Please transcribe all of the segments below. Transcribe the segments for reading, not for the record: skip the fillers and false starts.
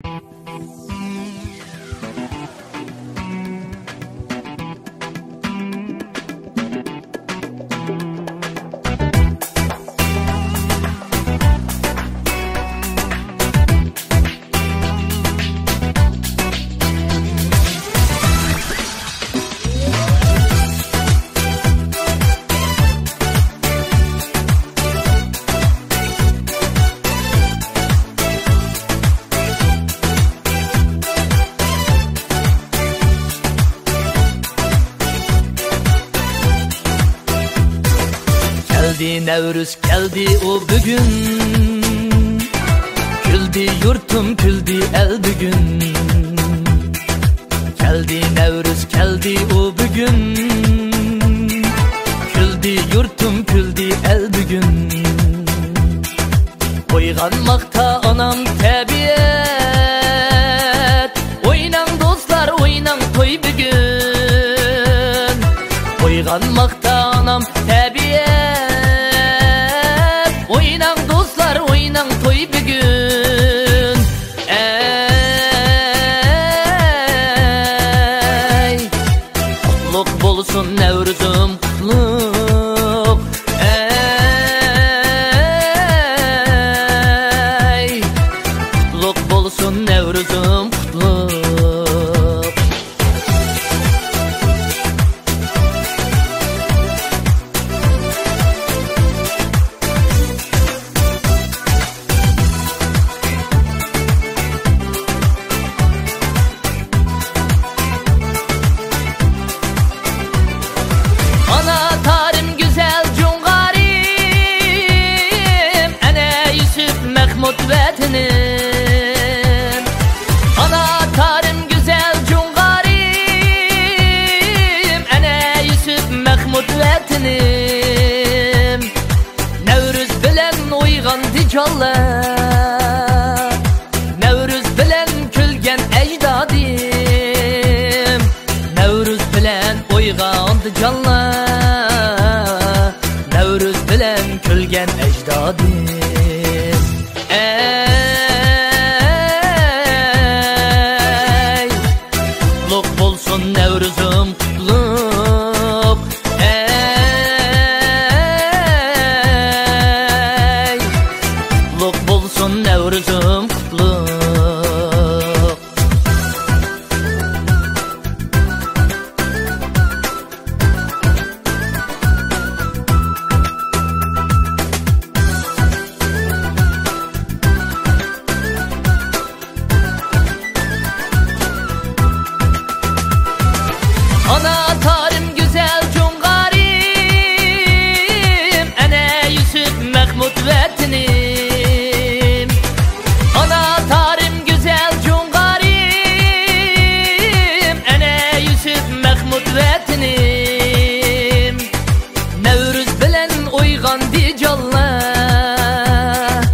Geldi Nevruz, geldi o bugün. Güldü yurtum, güldü el bugün. Geldi Nevruz, geldi o bugün. Güldü yurtum, güldü el bugün. Oyganmakta anam tabiat. Oynan dostlar, oynan toy bugün. Oyganmakta anam tabiat. Oynan dostlar, oynan toy bugün. Ey kutluk bolsun Nevruzum, kutluk. Ey kutluk bolsun Nevruzum, kutluk. Vətənim, ana tarım güzel cungarim, ana Yusuf Məhmud vətənim. Nevruz bilen oyğandı canlar, Nevruz bilen külgen ecdadim. Nevruz bilen oyğandı canlar, Nevruz bilen külgen ecdadim. Nevruzum, kutluk. Ey kutluk bolsun Nevruzum, kutluk. Ana tarım güzel cungarim, ana Yusuf Məhmud vətənim. Ana tarım güzel cungarim, ana Yusuf Məhmud vətənim. Nevruz bilen oyğandı canlar,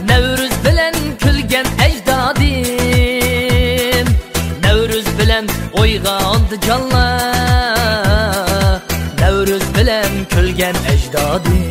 Nevruz bilen külgen ecdadim. Nevruz bilen oyğandı canlar, Nevruz bilen külgen ecdadim.